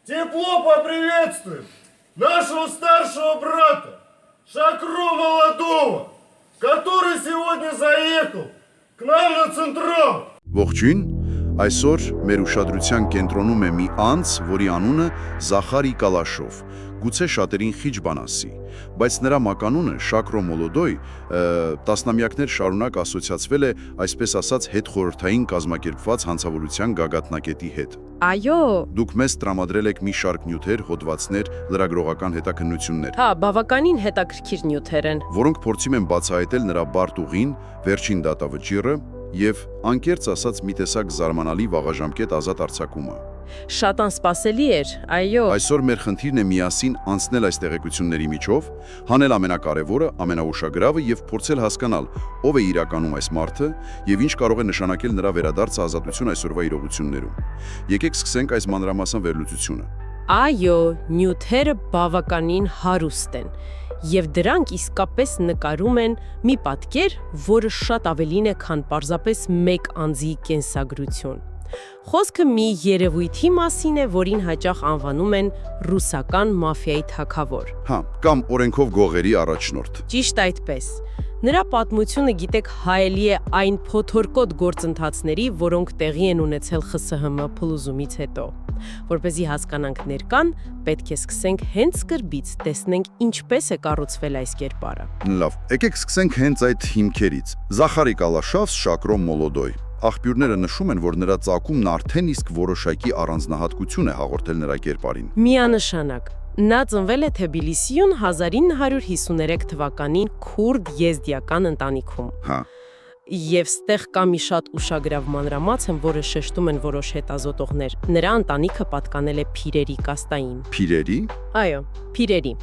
Тепло поприветствуем нашего старшего брата, Шакро Молодого, который сегодня заехал к нам на Централ. Ողջույն, այսօր մեր ուշադրության կենտրոնում է մի անձ, որի անունը Զախարի Կալաշով, գուցե շատերին խիճ բան ասի, բայց նրա մականունը Շակրո Մոլոդոյ տասնամյակներ շարունակ ասոցիացվել է, այսպես ասած, հետխորհրդային կազմակերպված հանցավորության գագաթնակետի հետ։ Այո, Դուք մեզ տրամադրել եք մի շարք նյութեր, հոդվածներ, լրագրողական հետաքննություններ, հա, բավականին հետաքրքիր նյութեր են։ որոնք փորձում են բացահայտել նրա բարդ ուղին, վերջին դատավճիռը եւ անկեղծ ասած մի տեսակ զարմանալի վաղաժամկետ ազատ արձակումը։ Շատ անսպասելի էր, այո։ Այսօր մեր խնդիրն է միասին անցնել այս տեղեկությունների միջով, հանել ամենակարևորը, ամենաուշագրավը եւ փորձել հասկանալ ով է իրականում այս մարդը եւ ինչ կարող է նշանակել նրա վերադարձը ազատություն այսօրվա իրողություններում։ Եկեք սկսենք այս մանրամասն վերլուծությունը։ Այո, նյութերը բավականին հարուստ են, եւ դրանք իսկապես նկարում են մի պատկեր, որը շատ ավելին է, քան պարզապես մեկ անձի կենսագրություն։ Խոսքը մի երևույթի մասին է, որին հաճախ անվանում են ռուսական մաֆիայի թագավոր։ Հա, կամ օրենքով գողերի առաջնորդ։ Ճիշտ այդպես։ Նրա պատմությունը, գիտեք, հայելի է այն փոթորկոտ գործընթացների, որոնք տեղի են ունեցել ԽՍՀՄ փլուզումից հետո։ Որպեսզի հասկանանք ներկան, պետք է սկսենք հենց սկզբից, տեսնենք ինչպես է կառուցվել այս կերպարը։ Լավ, եկեք սկսենք հենց այդ հիմքերից։ Զախարի Կալաշով, Շակրո Մոլոդոյ։ Աղբյուրները նշում են, որ նրա ծագումն արդեն իսկ որոշակի առանձնահատկություն է հաղորդել նրա կերպարին։ Միանշանակ։ Նա ծնվել է Թբիլիսիում 1953 թվականին քուրդ եզդիական ընտանիքում։ Հա, Եվ ստեղ կա մի շատ ուշագրավ մանրամասն, որը շեշտում են որոշ հետազոտողներ։ Նրա ընտանիքը պատկանել է փիրերի կաստային։ Փիրերի։ Այո, փիրերի։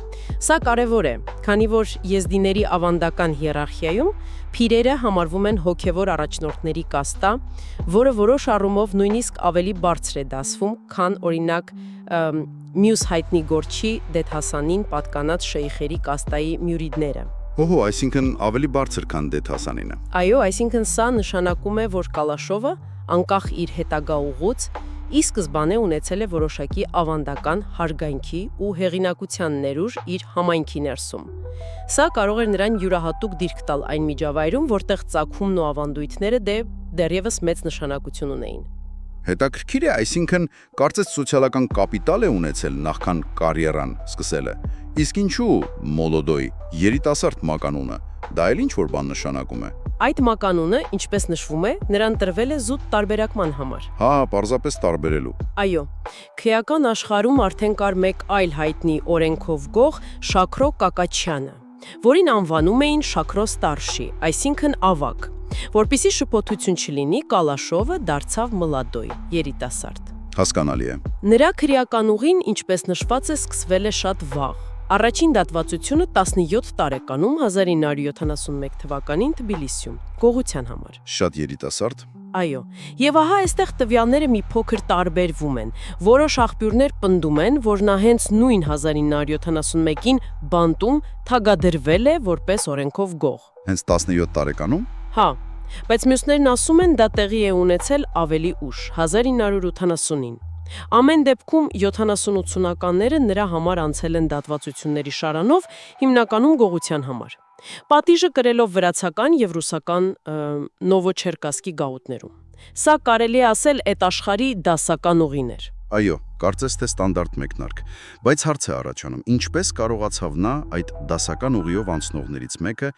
Սա կարևոր է, քանի որ եզդիների ավանդական հիերարխիայում փիրերը համարվում են հոգևոր առաջնորդների կաստա, որը որոշ առումով նույնիսկ ավելի բարձր է դասվում, քան օրինակ մյուս հայտնի գործչի Դեդ Հասանին պատկանած շեյխերի կաստայի մյուրիդները։ Օհո, այսինքն ավելի բարձր քան Դեդ Հասանինը։ Այո, այսինքն սա նշանակում է, որ Կալաշովը, անկախ իր հետագա ուղուց, ի սկզբանե ունեցել է որոշակի ավանդական հարգանքի ու հեղինակության ներուժ իր համայնքի ներսում։ Սա կարող էր նրան յուրահատուկ դիրք տալ այն միջավայրում, որտեղ ծագումն ու ավանդույթները դեռևս մեծ նշանակություն ունեին։ Հետաքրքիր է, այսինքն կարծես սոցիալական կապիտալ է ունեցել նախքան կարիերան սկսելը։ Իսկ ինչու Մոլոդոյ, երիտասարդ մականունը, դա էլ ինչ-որ բան նշանակում է։ Այդ մականունը, ինչպես նշվում է, նրան տրվել է զուտ տարբերակման համար։ Հա, պարզապես տարբերելու։ Այո, քրեական աշխարհում արդեն կար մեկ այլ հայտնի օրենքով գող Շակրո Կակաչյանը, որին անվանում էին Շակրո Ստարշի, այսինքն ավագ։ Որպեսզի շփոթություն չլինի, Կալաշովը դարձավ Մլադոյ, երիտասարդ։ Հասկանալի է։ Նրա քրեական ուղին, ինչպես նշված է, սկսվել է շատ վաղ։ Առաջին դատվածությունը 17 տարեկանում 1971 թվականին Թբիլիսիում, գողության համար։ Շատ երիտասարդ։ Այո, եւ ահա այստեղ տվյալները մի փոքր տարբերվում են։ Որոշ աղբյուրներ պնդում են, որ նա հենց նույն 1971-ին բանտում թագադրվել է որպես օրենքով գող։ Հենց 17 տարեկանում։ Հա, բայց մյուսներն ասում են, դա տեղի է ունեցել ավելի ուշ, 1980-ին։ Ամեն դեպքում 70-80-ականները նրա համար անցել են դատվածությունների շարանով, հիմնականում գողության համար։ Պատիժը կրելով վրացական եւ ռուսական Նովոչերկասկի գաղութներում։ Սա կարելի է ասել այդ աշխարհի դասական ուղիներ։ Այո, կարծես թե ստանդարտ մեկնարկ, բայց հարց է առաջանում, ինչպես կարողացավ նա այդ դասական ուղիով անցնողներից մեկը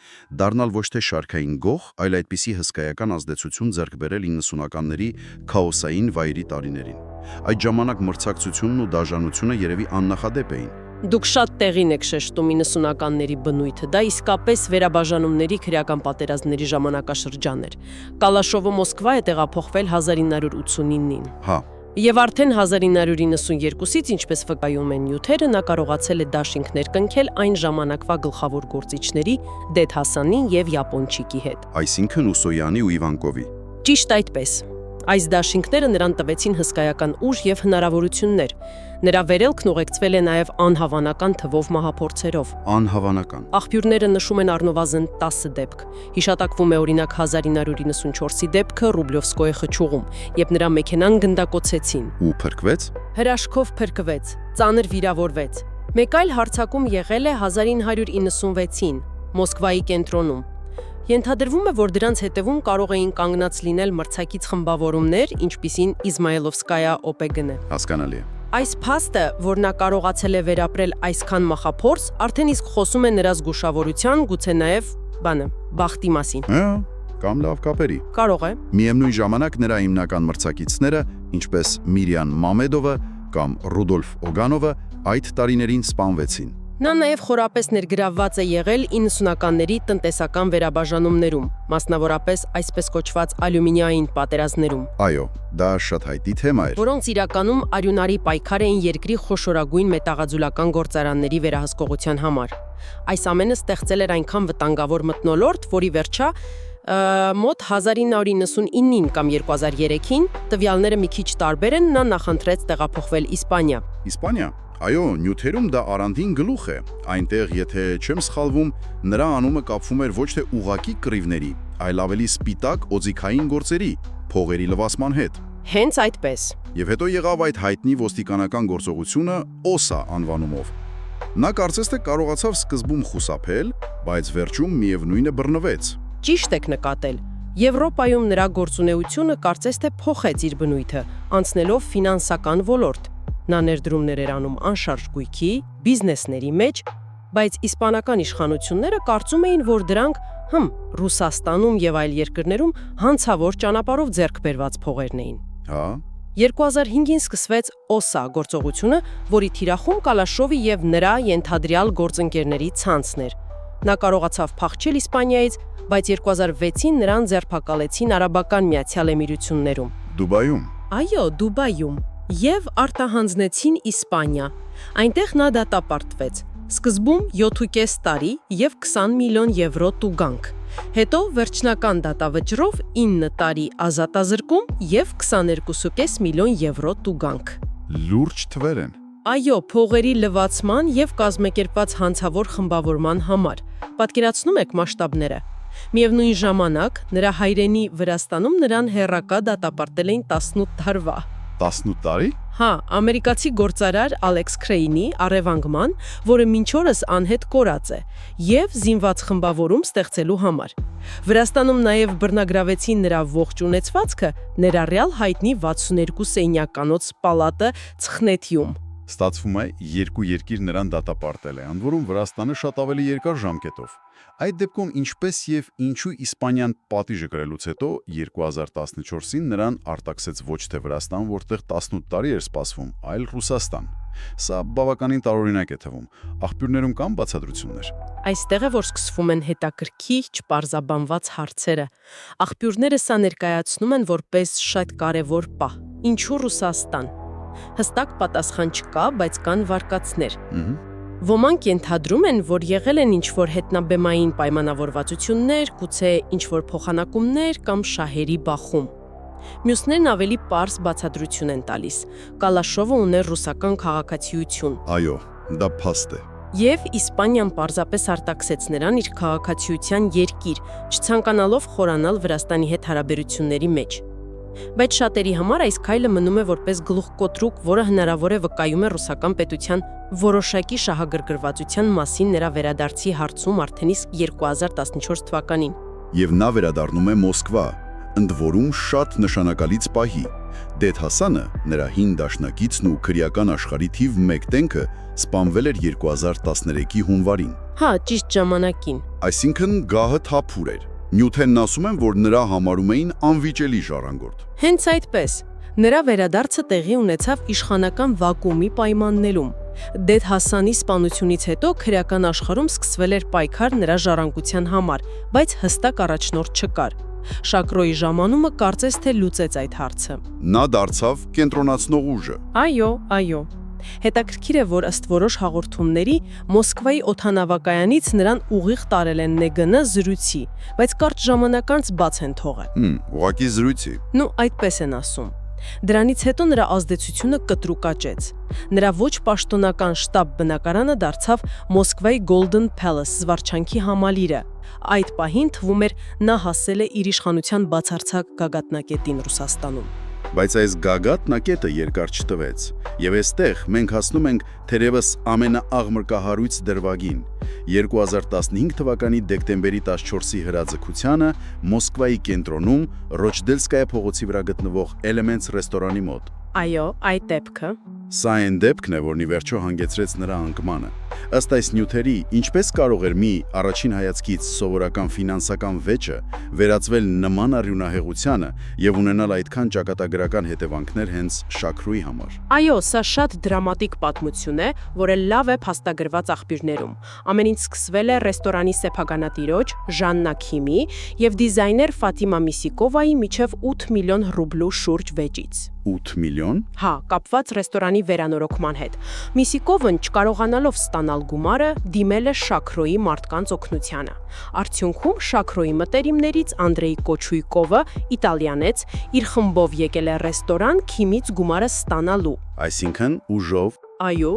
դառնալ ոչ թե շարքային գող, այլ այդպիսի հսկայական ազդեցություն ձեռք բերել 90-ականների քաոսային վայրի տարիներին։ Այդ ժամանակ մրցակցությունն ու դաժանությունը երևի աննախադեպ էին։ Դուք շատ տեղին եք շեշտում 90-ականների բնույթը, դա իսկապես վերաբաժանումների քրեական պատերազմների ժամանակաշրջան էր։ Կալաշովը Մոսկվա է տեղափոխվել 1989-ին։ Հա։ Եվ արդեն 1992-ից, ինչպես վկայում են նյութերը, նա կարողացել է դաշինքներ կնքել այն ժամանակվա գլխավոր գործիչների Դեդ Հասանի եւ Յապոնչիկի հետ։ Այսինքն Ուսոյանի ու Իվանկովի։ Ճիշտ այդպես։ Այս դաշինքները նրան տվեցին հսկայական ուժ եւ հնարավորություններ։ Նրա վերելքն ուղեկցվել է նաեւ անհավանական թվով մահափորձերով։ Անհավանական։ Աղբյուրները նշում են առնվազն 10 դեպք։ Հիշատակվում է օրինակ 1994-ի դեպքը Ռուբլովսկոյի խճուղում, երբ նրա մեքենան գնդակոծեցին։ Ու փրկվեց։ Հրաշքով փրկվեց, ծանր վիրավորվեց։ Մեկ այլ հարձակում եղել է 1996-ին Մոսկվայի կենտրոնում։ Ենթադրվում է, որ դրանց հետևում կարող էին կանգնած լինել մրցակից խմբավորումներ, ինչպիսին Իզմայելովսկայա OPG-ն։ Հասկանալի է։ Այս փաստը, որ նա կարողացել է վերապրել այսքան մահափորձ, արդեն իսկ խոսում է նրա զգուշավորության, գուցե նաև բախտի մասին։ Հա, կամ լավ կապերի։ Կարող է։ Միևնույն ժամանակ նրա հիմնական մրցակիցները, ինչպես Միրիան Մամեդովը կամ Ռուդոլֆ Օգանովը, այդ տարիներին սպանվեցին։ Նա նաև խորապես ներգրավված է եղել 90-ականների տնտեսական վերաբաժանումներում, մասնավորապես այսպես կոչված ալյումինիային պատերազմներում, Այո, դա շատ հայտնի թեմա էր։ որոնց իրականում արյունարի պայքար էին երկրի խոշորագույն մետաղաձուլական գործարանների վերահսկողության համար։ Այս ամենը ստեղծել էր այնքան վտանգավոր մթնոլորտ, որի վերջա մոտ 1999-ին կամ 2003-ին տվյալները մի քիչ տարբեր են, նա նախընտրեց տեղափոխվել Իսպանիա։ Իսպանիա։ Այո, նյութերում դա առանձին գլուխ է։ Այնտեղ, եթե չեմ սխալվում, նրա անունը կապվում էր ոչ թե ուղղակի կռիվների, այլ ավելի սպիտակ օձիքային գործերի, փողերի լվացման հետ։ Հենց այդպես։ Եվ հետո եղավ այդ հայտնի ոստիկանական գործողությունը OSA անվանումով։ Նա կարծես թե կարողացավ սկզբում խուսափել, բայց վերջում միևնույնը բռնվեց։ Ճիշտ եք նկատել։ Եվրոպայում նրա գործունեությունը կարծես թե փոխեց իր բնույթը, անցնելով ֆինանսական ոլորտ։ Նա ներդրումներ էր անում անշարժ գույքի, բիզնեսների մեջ, բայց իսպանական իշխանությունները կարծում էին, որ դրանք Ռուսաստանում եւ այլ երկրներում հանցավոր ճանապարհով ձեռք բերված փողերն էին։ Հա։ 2005-ին սկսվեց OSA գործողությունը, որի թիրախում Կալաշովի եւ նրա ենթադրյալ գործընկերների ցանցն էր։ Նա կարողացավ փախչել Իսպանիայից, բայց 2006-ին նրան ձերբակալեցին Արաբական Միացյալ Էմիրություններում։ Դուբայում։ Այո, Դուբայում։ Եվ արտահանձնեցին Իսպանիա։ Այնտեղ նա դատապարտվեց։ Սկզբում 7.5 տարի եւ 20 միլիոն եվրո տուգանք։ Հետո վերջնական դատավճռով 9 տարի ազատազրկում եւ 22.5 միլիոն եվրո տուգանք։ Լուրջ թվեր են։ Այո, փողերի լվացման եւ կազմակերպված հանցավոր խմբավորման համար։ Պատկերացնում եք մասշտաբները։ Միևնույն ժամանակ նրա հայրենի Վրաստանում նրան հեռակա դատապարտել էին 18 տարվա։ 18 տարի։ Հա, ամերիկացի գործարար Ալեքս Քրեյնի առևանգման, որը մինչ օրս անհետ կորած է, եւ զինված խմբավորում ստեղծելու համար։ Վրաստանում նաեւ բռնագրավեցին նրա ողջ ունեցվածքը, ներառյալ հայտնի 62 սենյականոց պալատը Ցխնեթիում։ Ստացվում է, երկու երկիր նրան դատապարտել է, ընդ որում Վրաստանը շատ ավելի երկար ժամկետով։ Այդ դեպքում ինչպես եւ ինչու Իսպանիան պատիժը կրելուց հետո 2014-ին նրան արտաքսեց ոչ թե Վրաստան, որտեղ 18 տարի էր սպասվում, այլ Ռուսաստան։ Սա բավականին տարօրինակ է թվում։ Աղբյուրներում կան բացատրություններ։ Այստեղ է, որ սկսվում են հետաքրքիր չպարզաբանված հարցերը։ Աղբյուրները սա ներկայացնում են որպես շատ կարևոր պահ։ Ինչու Ռուսաստան։ Հստակ պատասխան չկա, բայց կան վարկածներ։ Ոմանք ենթադրում են, որ եղել են ինչ-որ հետնաբեմային պայմանավորվածություններ, գուցե ինչ-որ փոխանակումներ կամ շահերի բախում։ Մյուսներն ավելի պարզ բացատրություն են տալիս։ Կալաշովը ուներ ռուսական քաղաքացիություն։ Այո, դա փաստ է։ Եվ Իսպանիան պարզապես արտաքսեց նրան իր քաղաքացիության երկիր, չցանկանալով խորանալ Վրաստանի հետ հարաբերությունների մեջ։ Բայց շատերի համար այս քայլը մնում է որպես գլուխկոտրուկ, որը հնարավոր է վկայում է ռուսական պետության որոշակի շահագրգռվածության մասին նրա վերադարձի հարցում արդեն իսկ 2014 թվականին։ Եվ նա վերադառնում է Մոսկվա, ընդ որում շատ նշանակալից պահի։ Դեդ Հասանը, նրա հին դաշնակիցն ու քրեական աշխարհի թիվ 1 տենքը, սպանվել էր 2013-ի հունվարին։ Հա, ճիշտ ժամանակին։ Այսինքն գահը թափուր էր։ Նյութենն ասում են, որ նրա համարում էին անվիճելի ժառանգորդ։ Հենց այդպես։ Նրա վերադարձը տեղի ունեցավ իշխանական վակուումի պայմաններում։ Դեդ Հասանի սպանությունից հետո քրեական աշխարհում սկսվել էր պայքար նրա ժառանգության համար, բայց հստակ առաջնորդ չկար։ Շակրոյի ժամանումը կարծես թե լուծեց այդ հարցը։ Նա դարձավ կենտրոնացնող ուժը։ Այո։ Հետաքրքիր է, որ ըստ որոշ հաղորդումների Մոսկվայի օդանավակայանից նրան ուղիղ տարել են ՆԳՆ զրույցի, բայց կարճ ժամանակ անց բաց են թողել։ Ուղղակի զրույցի։ Ну, այդպես են ասում։ Դրանից հետո նրա ազդեցությունը կտրուկ աճեց։ Նրա ոչ պաշտոնական շտաբ բնակարանը դարձավ Մոսկվայի Golden Palace զվարճանքի համալիրը։ Այդ պահին թվում էր նա հասել է իր իշխանության բացարձակ գագաթնակետին Ռուսաստանում։ Բայց այս գագաթնակետը երկար չտվեց, եւ այստեղ մենք հասնում ենք թերևս ամենաաղմկահարույց դրվագին՝ 2015 թվականի դեկտեմբերի 14-ի հրաձգությանը Մոսկվայի կենտրոնում Ռոչդելսկայա փողոցի վրա գտնվող Elements ռեստորանի մոտ։ Այո, այդ դեպքը։ Սա այն դեպքն է, որն ի վերջո հանգեցրեց նրա անկմանը։ Ըստ այս նյութերի, ինչպես կարող էր մի առաջին հայացքից սովորական ֆինանսական վեճը վերածվել նման արյունահեղությանը եւ ունենալ այդքան ճակատագրական հետևանքներ հենց Շաքրուի համար։ Այո, սա շատ դրամատիկ պատմություն է, որը լավ է փաստագրված աղբյուրներում։ Ամեն ինչ սկսվել է ռեստորանի սեփականատիրոջ Ժաննա Քիմի եւ դիզայներ Ֆատիմա Միսիկովայի միջև 8 միլիոն ռուբլու շուրջ վեճից։ 8 միլիոն։ Հա, կապված ռեստորանի վերանորոգման հետ։ Միսիկովն չկարողանալով ստանալ գումարը, դիմել է Շաքրոյի մարդկանց օգնությանը։ Արդյունքում Շաքրոյի մտերիմներից Անդրեյ Կոչույկովը, իտալիանец, իր խմբով եկել է ռեստորան Քիմից գումարը ստանալու։ Այսինքն ուժով։ Այո։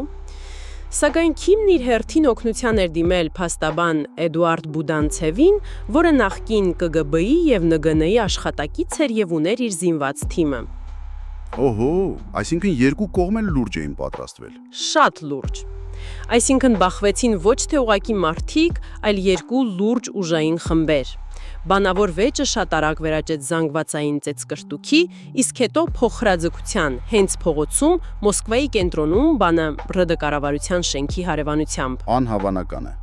Սակայն Քիմն իր հերթին օգնության էր դիմել փաստաբան Էդուարդ Բուդանցևին, որը նախկին ԿԳԲ-ի եւ ՆԳՆ-ի աշխատակից էր եւ ուներ իր զինված թիմը։ Օհո, այսինքն երկու կողմ էլ լուրջ էին պատրաստվել։ Շատ լուրջ։ Այսինքն բախվեցին ոչ թե ուղակի մարդիկ, այլ երկու լուրջ ուժային խմբեր։ Բանավոր վեճը շատ արագ վերաճեց զանգվածային ծեծկրտուքի, իսկ հետո փոխհրաձգության, հենց փողոցում, Մոսկվայի կենտրոնում, բանը ՌԴ կառավարության շենքի հարևանությամբ։ Անհավանական է։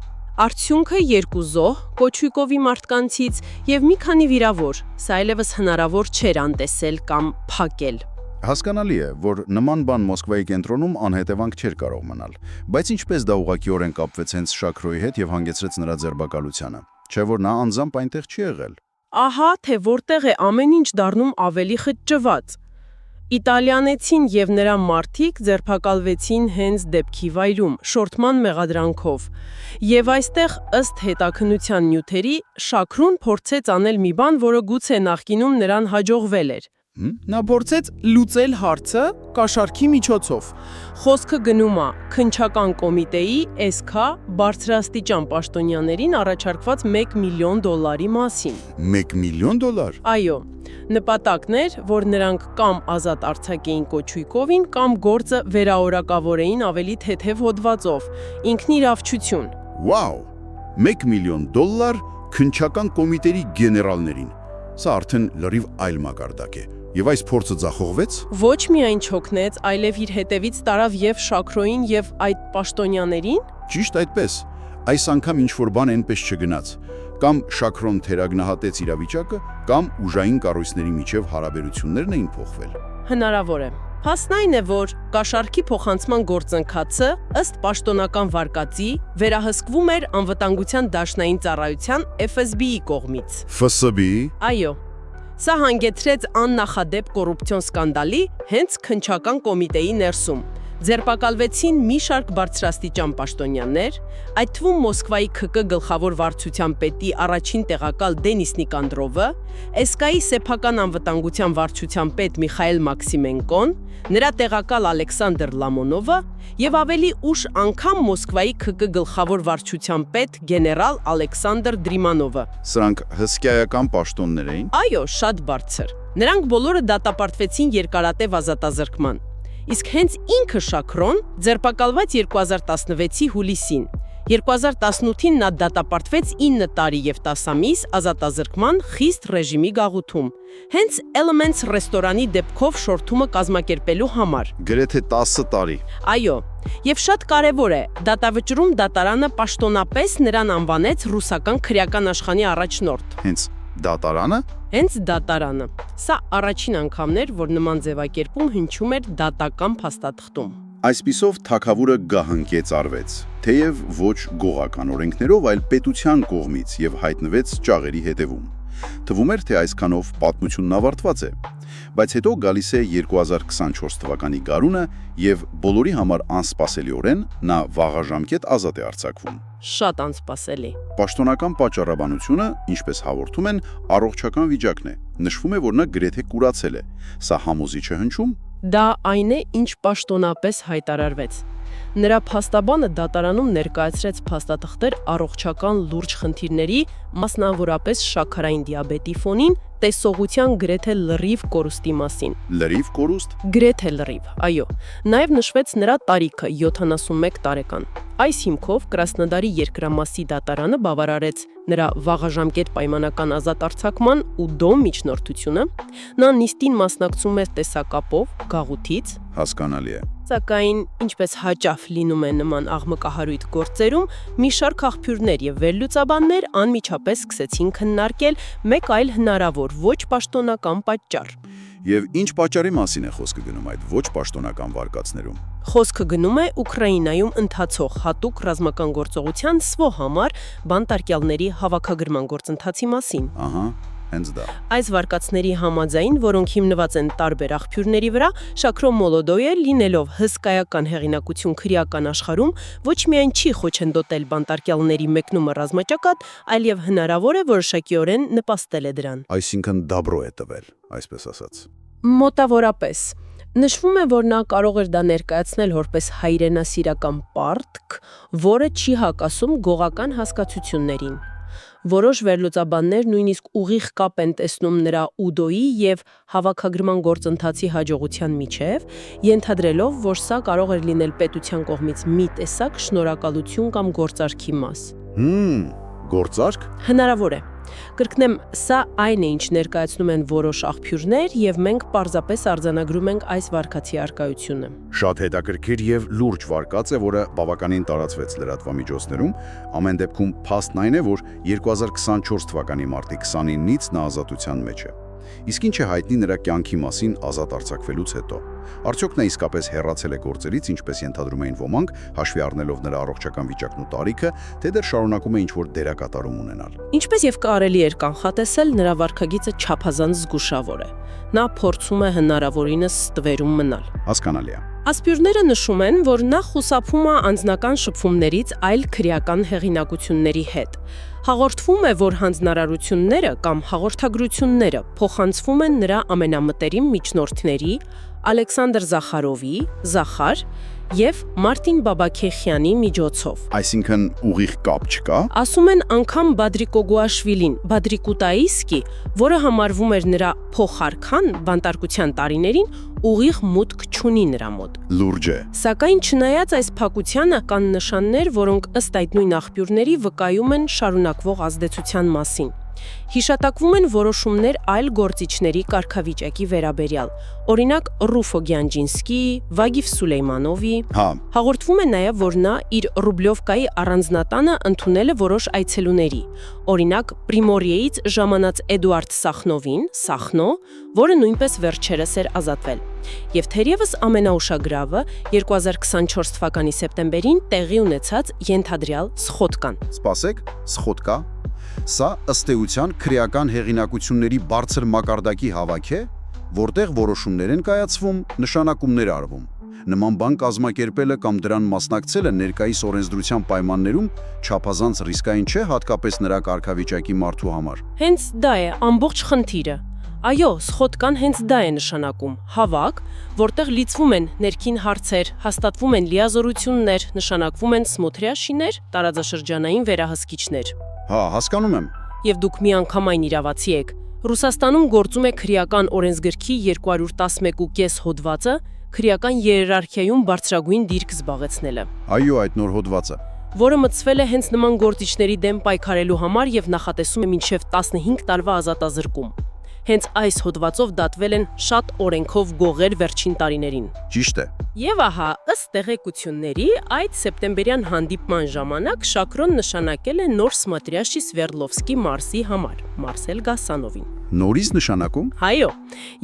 Արդյունքը երկու զոհ, Կոչույկովի մարդկանցից եւ մի քանի վիրավոր։ Սա այլևս հնարավոր չէր անտեսել կամ փակել։ Հասկանալի է, որ նման բան Մոսկվայի կենտրոնում անհետևանք չէր կարող մնալ, բայց ինչպես դա ուղղակիորեն կապվեց հենց Շաքրոյի հետ եւ հանգեցրեց նրա ձերբակալությանը, չէ՞ որ նա անձամբ այնտեղ չի եղել։ Ահա թե որտեղ է ամեն ինչ դառնում ավելի խճճված։ Իտալիանեցին եւ նրա մարդիկ ձերբակալվեցին հենց դեպքի վայրում, շորթման մեղադրանքով։ Եվ այստեղ ըստ հետաքննության նյութերի Շաքրուն փորձեց անել մի բան, որը գուցե նախկինում նրան հաջողվել էր։ Նա փորձեց լուծել հարցը կաշառքի միջոցով։ Խոսքը գնում է քննչական կոմիտեի ՍՔ բարձրաստիճան պաշտոնյաներին առաջարկված $1 միլիոն մասին։ $1 միլիոն։ Այո, նպատակն էր, որ նրանք կամ ազատ արձակեին Կոչույկովին, կամ գործը վերաորակավորեին ավելի թեթև հոդվածով, ինքն իրավչություն։ Վաու, $1 միլիոն քննչական կոմիտեի գեներալներին։ Սա արդեն լրիվ այլ մակարդակ է։ Եվ այս փորձը ձախողվեց։ Ոչ միայն չօգնեց, այլև իր հետևից տարավ եւ Շաքրոյին եւ այդ պաշտոնյաներին։ Ճիշտ այդպես։ Այս անգամ ինչ-որ բան այնպես չգնաց։ Կամ Շաքրոն թերագնահատեց իրավիճակը, կամ ուժային կառույցների միջև հարաբերություններն էին փոխվել։ Հնարավոր է։ Փաստն այն է, որ կաշառքի փոխանցման գործընթացը ըստ պաշտոնական վարկածի վերահսկվում էր անվտանգության դաշնային ծառայության FSB-ի կողմից։ FSB-ի։ Այո։ Սա հանգեցրեց աննախադեպ կոռուպցիոն սկանդալի հենց քննչական կոմիտեի ներսում։ Ձերբակալվեցին մի շարք բարձրաստիճան պաշտոնյաներ, այդ թվում Մոսկվայի ՔԿ գլխավոր վարչության պետի առաջին տեղակալ Դենիս Նիկանդրովը, ՍԿ-ի սեփական անվտանգության վարչության պետ Միխայել Մաքսիմենկոն, նրա տեղակալ Ալեքսանդր Լամոնովը եւ ավելի ուշ անգամ Մոսկվայի ՔԿ գլխավոր վարչության պետ գեներալ Ալեքսանդր Դրիմանովը։ Սրանք հսկայական պաշտոններ էին։ Այո, շատ բարձր։ Նրանք բոլորը դատապարտվեցին երկարատև ազատազրկման։ Իսկ հենց ինքը Շաքրոն ձերբակալված 2016-ի հուլիսին։ 2018-ին նա դատապարտվեց 9 տարի եւ 10 ամիս ազատազրկման խիստ ռեժիմի գաղութում։ Հենց Elements ռեստորանի դեպքով շորթումը կազմակերպելու համար։ Գրեթե 10 տարի։ Այո, եւ շատ կարեւոր է, դատավճռում դատարանը պաշտոնապես նրան անվանեց ռուսական քրեական աշխանի առաջնորդ։ Հենց դատարանը։ Հենց դատարանը։ Սա առաջին անգամն էր, որ նման ձևակերպում հնչում էր դատական փաստաթղթում։ Այսպիսով թագավորը գահանքեց արվեց, թեև ոչ գողական օրենքներով, այլ պետության կողմից եւ հայտնվեց ճաղերի հետևում։ Թվում էր, թե այսքանով պատմությունն ավարտված է։ Բայց հետո գալիս է 2024 թվականի գարունը եւ բոլորի համար անսպասելիորեն նա վաղաժամկետ ազատ է արձակվում։ Շատ անսպասելի։ Պաշտոնական պատճառաբանությունը, ինչպես հաղորդում են, առողջական վիճակն է։ Նշվում է, որ նա գրեթե կուրացել է։ Սա համոզիչ է հնչում։ Դա այն է, ինչ պաշտոնապես հայտարարվեց։ Նրա փաստաբանը դատարանում ներկայացրեց փաստաթղթեր առողջական լուրջ խնդիրների, մասնավորապես շաքարային դիաբետի ֆոնին, տեսողության գրեթե լրիվ կորուստի մասին։ Լրիվ կորուստ։ Գրեթե լրիվ, այո։ Նաև նշվեց նրա տարիքը՝ 71 տարեկան։ Այս հիմքով Կրասնոդարի երկրամասի դատարանը բավարարեց նրա վաղաժամկետ պայմանական ազատ արձակման ու դոմ միջնորդությունը։ Նա նիստին մասնակցում էր տեսակապով, գաղութից։ Հասկանալի է։ Սակայն, ինչպես հաճախ լինում է նման աղմկահարույց գործերում, մի շարք աղբյուրներ եւ վերլուծաբաններ անմիջապես սկսեցին քննարկել մեկ այլ հնարավոր ոչ պաշտոնական պատճառ։ Եվ ինչ պատճառի մասին է խոսքը գնում այդ ոչ պաշտոնական վարկածներում։ Խոսքը գնում է Ուկրաինայում ընթացող հատուկ ռազմական գործողության ՍՎՕ համար բանտարկյալների հավաքագրման գործընթացի մասին։ Ահա, հենց դա։ Այս վարկածների համաձայն, որոնք հիմնված են տարբեր աղբյուրների վրա, Շաքրո Մոլոդոյը, լինելով հսկայական հեղինակություն քրեական աշխարհում, ոչ միայն չի խոչընդոտել բանտարկյալների մեկնումը ռազմաճակատ, այլև հնարավոր է որոշակիորեն նպաստել է դրան։ Այսինքն դաբրո է տվել, այսպես ասած։ Մոտավորապես։ Նշվում է, որ նա կարող էր դա ներկայացնել որպես հայրենասիրական պարտք, որը չի հակասում գողական հասկացություններին։ Որոշ վերլուծաբաններ նույնիսկ ուղիղ կապ են տեսնում նրա ուդոյի եւ հավաքագրման գործընթացի հաջողության միջև, ենթադրելով, որ սա կարող էր լինել պետության կողմից մի տեսակ շնորհակալություն կամ գործարքի մաս։ Գործարք։ Հնարավոր է։ Կրկնեմ, սա այն է, ինչ ներկայացնում են որոշ աղբյուրներ եւ մենք պարզապես արձանագրում ենք այս վարկածի առկայությունը։ Շատ հետաքրքիր եւ լուրջ վարկած է, որը բավականին տարածվեց լրատվամիջոցներում։ Ամեն դեպքում փաստն այն է, որ 2024 թվականի մարտի 29-ից նա ազատության մեջ է։ Իսկ ինչ է հայտնի նրա կյանքի մասին ազատ արձակվելուց հետո։ Արդյոք նա իսկապես հեռացել է գործերից, ինչպես ենթադրում էին ոմանք, հաշվի առնելով նրա առողջական վիճակն ու տարիքը, թե դեռ շարունակում է ինչ-որ դերակատարում ունենալ։ Ինչպես եւ կարելի էր կանխատեսել, նրա վարկագիծը չափազանց զգուշավոր է։ Նա փորձում է հնարավորինս ստվերում մնալ։ Հասկանալի է։ Ասպյուրները նշում են, որ նա խուսափում է անձնական շփումներից այլ քրեական հեղինակությունների հետ։ Հաղորդվում է, որ հանձնարարությունները կամ հաղորդագրությունները փոխանցվում են նրա ամենամտերիմ միջնորդների Ալեքսանդր Զախարովի, Զախար եւ Մարտին Բաբաքեխյանի միջոցով։ Այսինքն ուղիղ կապ չկա։ Ասում են անգամ Բադրիկոգուաշվիլին, Բադրիկուտաիսկի, որը համարվում էր նրա փոխարքան բանտարկության տարիներին, ուղիղ մուտք չունի նրա մոտ։ Լուրջ է։ Սակայն չնայած այս փակությանը կան նշաններ, որոնք ըստ այդ նույն աղբյուրների վկայում են շարունակվող ազդեցության մասին։ Հիշատակվում են որոշումներ այլ գործիչների կարգավիճակի վերաբերյալ, օրինակ Ռուֆո Գյանջինսկի, Վագիվ Սուլեյմանովի։ Հաղորդվում է նաև, որ նա իր Ռուբլովկայի առանձնատանը ընդունել է որոշ այցելուների, օրինակ Պրիմորիեից ժամանած Էդուարդ Սախնովին, Սախնո, որը նույնպես վերջերս էր ազատվել։ Եվ թերևս ամենաուշագրավը 2024 թվականի սեպտեմբերին տեղի ունեցած ենթադրյալ սխոտկան։ Սպասեք, սխոտկա։ Սա ըստ էության քրեական հեղինակությունների բարձր մակարդակի հավաք է, որտեղ որոշումներ են կայացվում, նշանակումներ արվում։ Նման բան կազմակերպելը կամ դրան մասնակցելը ներկայիս օրենսդրության պայմաններում չափազանց ռիսկային չէ, հատկապես նրա կարգավիճակի մարդու համար։ Հենց դա է ամբողջ խնդիրը։ Այո, սխոտկան հենց դա է նշանակում, հավաք, որտեղ լիցվում են ներքին հարցեր, հաստատվում են լիազորություններ, նշանակվում են սմոթրյաշիներ, տարածաշրջանային վերահսկիչներ։ Հա, հասկանում եմ։ Եվ դուք միանգամայն իրավացի եք։ Ռուսաստանում գործում է քրեական օրենսգրքի 211.5 հոդվածը, քրեական իերարխիայում բարձրագույն դիրք զբաղեցնելը։ Այո, այդ նոր հոդվածը, որը մտցվել է հենց նման գործիչների դեմ պայքարելու համար եւ նախատեսում է մինչեւ 15 տարվա ազատազրկում։ Հենց այս հոդվածով դատվել են շատ օրենքով գողեր վերջին տարիներին։ Ճիշտ է։ Եվ ահա, ըստ տեղեկությունների, այդ սեպտեմբերյան հանդիպման ժամանակ Շաքրոն նշանակել է նոր Սմատրյաշի Սվերդլովսկի մարզի համար, Մարսել Գասանովին։ Նորից նշանակում։ Հայո,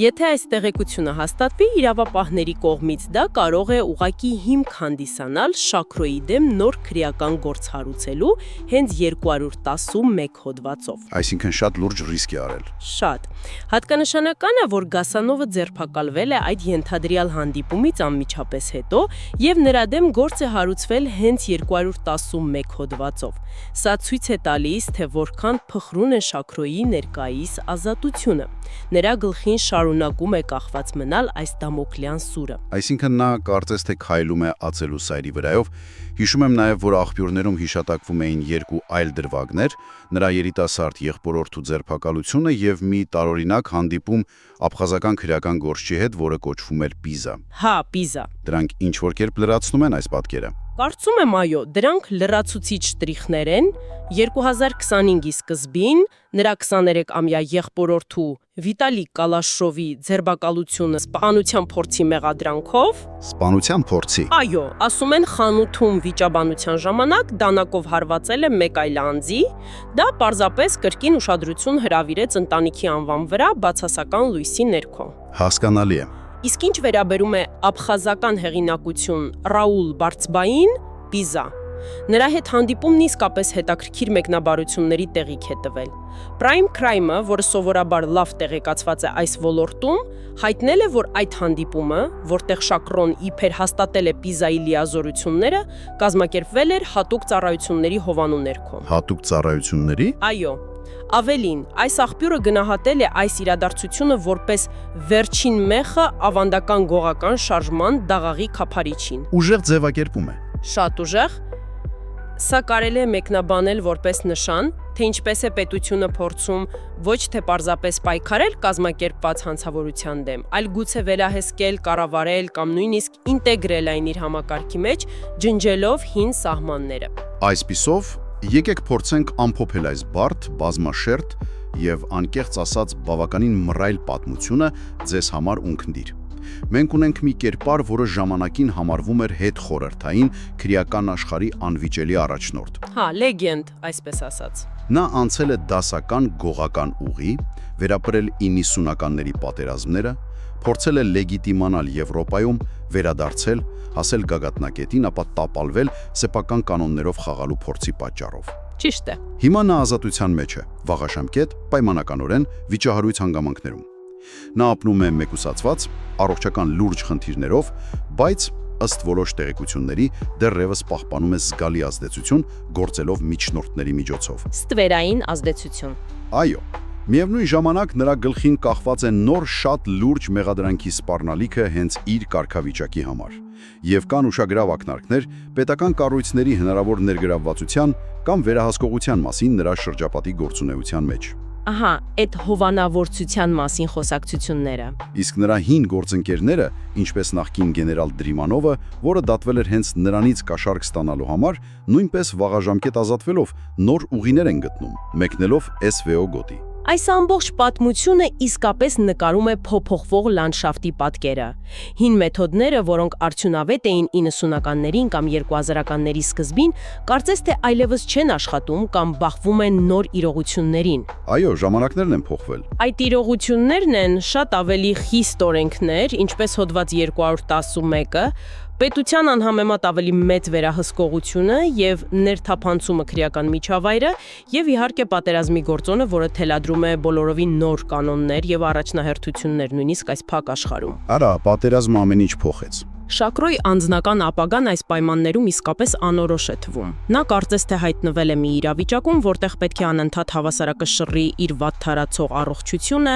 եթե այս տեղեկությունը հաստատվի, իրավապահների կողմից դա կարող է ուղղակի հիմք հանդիսանալ Շաքրոյի դեմ նոր քրեական գործ հարուցելու հենց 211 հոդվածով։ Այսինքն շատ լուրջ ռիսկ է արել։ Շատ։ Հատկանշական է, որ Գասանովը ձերբակալվել է այդ ենթադրյալ հանդիպումից անմիջապես հետո եւ նրա դեմ գործ է հարուցվել հենց 211 հոդվածով։ Սա ցույց է տալիս, թե որքան փխրուն է Շաքրոյի ներկայիս ազատությունը։ Նրա գլխին շարունակում է կախված մնալ այս դամոկլյան սուրը։ Այսինքն նա կարծես թե քայլում է ածելու սայրի վրայով։ Հիշում եմ նաև, որ աղբյուրներում հիշատակվում էին երկու այլ դրվագներ՝ նրա երիտասարդ եղբորորդու ձերբակալությունը եւ մի տարօրինակ հանդիպում աբխազական քրեական գործչի հետ, որը կոչվում էր Պիզա։ Հա, Պիզա։ Դրանք ինչ-որ կերպ լրացնում են այս պատկերը։ Կարծում եմ, այո, դրանք լրացուցիչ շտրիխներ են։ 2025-ի սկզբին նրա 23-ամյա եղբորորդու Վիտալի Կալաշովի ձերբակալությունը սպանության փորձի մեղադրանքով։ Սպանության փորձի։ Այո, ասում են խանութում վիճաբանության ժամանակ դանակով հարվածել է մեկ այլ անձի, դա պարզապես կրկին ուշադրություն հրավիրեց ընտանիքի անվան վրա բացասական լույսի ներքո։ Հասկանալի է։ Իսկ ինչ վերաբերում է աբխազական հեղինակություն Ռաուլ Բարցբային, Պիզա, նրա հետ հանդիպումն իսկապես հետաքրքիր մեկնաբարությունների տեղիք է տվել։ Prime Crime-ը, որը սովորաբար լավ տեղեկացված է այս ոլորտում, հայտնել է, որ այդ հանդիպումը, որտեղ Շաքրոն իբր հաստատել է Պիզայի լիազորությունները, կազմակերպվել էր հատուկ ծառայությունների հովանու ներքո։ Հատուկ ծառայությունների։ Այո։ Ավելին, այս աղբյուրը գնահատել է այս իրադարձությունը որպես վերջին մեխը ավանդական գողական շարժման դաղաղի քափարիչին։ Ուժեղ ձևակերպում է։ Շատ ուժեղ։ Սա կարելի է մեկնաբանել որպես նշան, թե ինչպես է պետությունը փորձում ոչ թե պարզապես պայքարել կազմակերպված հանցավորության դեմ, այլ գուցե վերահսկել, կառավարել կամ նույնիսկ ինտեգրել այն իր համակարգի մեջ, ջնջելով հին սահմանները։ Այսպիսով, եկեք փորձենք ամփոփել այս բարդ, բազմաշերտ եւ անկեղծ ասած բավականին մռայլ պատմությունը ձեզ համար ունքնդիր։ Մենք ունենք մի կերպար, որը ժամանակին համարվում էր հետխորհրդային քրեական աշխարհի անվիճելի առաջնորդ։ Հա, լեգենդ, այսպես ասած։ Նա անցել է դասական գողական ուղի, վերապրել 90-ականների պատերազմները, փորձել է լեգիտիմանալ Եվրոպայում, վերադարձել, հասել գագաթնակետին, ապա տապալվել սեփական կանոններով խաղալու փորձի պատճառով։ Ճիշտ է։ Հիմա նա ազատության մեջ է, վաղաշեմկետ, պայմանականորեն վիճահարույց հանգամանքներում։ Նա ապնում է մեկուսացված, առողջական լուրջ խնդիրներով, բայց ըստ որոշ տեղեկությունների դեռևս պահպանում է զգալի ազդեցություն գործելով միջնորդների միջոցով։ Ստվերային ազդեցություն։ Այո, միևնույն ժամանակ նրա գլխին կախված է նոր շատ լուրջ մեղադրանքի սպառնալիքը հենց իր կարգավիճակի համար։ Եվ կան ուշագրավ ակնարկներ պետական կառույցների հնարավոր ներգրավվածության կամ վերահսկողության մասին նրա շրջապատի գործունեության մեջ։ Ահա, այդ հովանավորցության մասին խոսակցությունները։ Իսկ նրա հին գործընկերները, ինչպես նախկին գեներալ Դրիմանովը, որը դատվել էր հենց նրանից կաշառք ստանալու համար, նույնպես վաղաժամկետ ազատվելով նոր ուղիներ են գտնում, մեկնելով SVO գոտի։ Այս ամբողջ պատմությունը իսկապես նկարում է փոփոխվող լանդշաֆտի պատկերը։ Հին մեթոդները, որոնք արդյունավետ էին 90-ականներին կամ 2000-ականների սկզբին, կարծես թե այլևս չեն աշխատում կամ բախվում են նոր իրողություններին։ Այո, ժամանակներն են փոխվել։ Այդ իրողություններն են շատ ավելի խիստ օրենքներ, ինչպես հոդված 211-ը, պետության անհամեմատ ավելի մեծ վերահսկողությունը եւ ներթափանցումը քրեական միջավայրը եւ իհարկե պատերազմի գործոնը, որը թելադրում է բոլորովին նոր կանոններ եւ առաջնահերթություններ նույնիսկ այս փակ աշխարհում։ Արա, պատերազմը ամեն ինչ փոխեց։ Շաքրոյի անձնական ապագան այս պայմաններում իսկապես անորոշ է թվում։ Նա կարծես թե հայտնվել է մի իրավիճակում, որտեղ պետք է անընդհատ հավասարակշռի իր վատթարացող առողջությունը,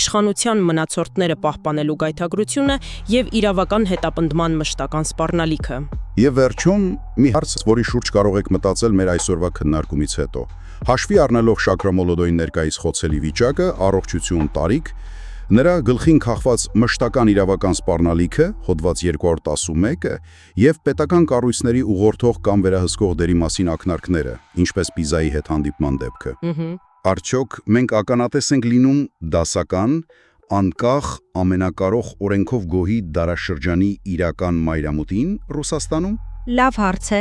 իշխանության մնացորդները պահպանելու գայթակղությունը եւ իրավական հետապնդման մշտական սպառնալիքը։ Եվ վերջում մի հարց, որի շուրջ կարող եք մտածել մեր այսօրվա քննարկումից հետո։ Հաշվի առնելով Շաքրամոլոդոյի ներկայիս խոցելի վիճակը, առողջություն տարիք, նրա գլխին կախված մշտական իրավական սպառնալիքը, հոդված 211-ը եւ պետական կառույցների ուղղորդող կամ վերահսկող դերի մասին ակնարկները, ինչպես Պիզայի հետ հանդիպման դեպքը։ Արդյոք մենք ականատես ենք լինում դասական, անկախ, ամենակարող օրենքով գոհի դարաշրջանի իրական մայրամուտին Ռուսաստանում։ Լավ հարց է։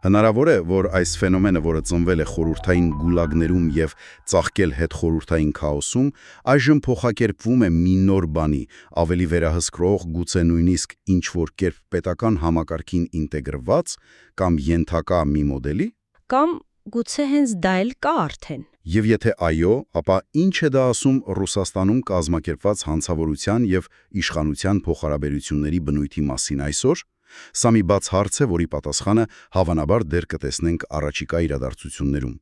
Հնարավոր է, որ այս ֆենոմենը, որը ծնվել է խորհրդային գուլագներում եւ ծաղկել հետ խորհրդային քաոսում, այժմ փոխակերպվում է մի նոր բանի, ավելի վերահսկրող, գուցե նույնիսկ ինչ-որ կերպ պետական համակարգին ինտեգրված կամ ենթակա մի մոդելի։ Կամ գուցե հենց դա էլ կա արդեն։ Եվ եթե այո, ապա ինչ է դա ասում Ռուսաստանում կազմակերպված հանցավորության եւ իշխանության փոխհարաբերությունների բնույթի մասին այսօր։ Սա մի բաց հարց է, որի պատասխանը հավանաբար դեռ կտեսնենք առաջիկա իրադարձություններում։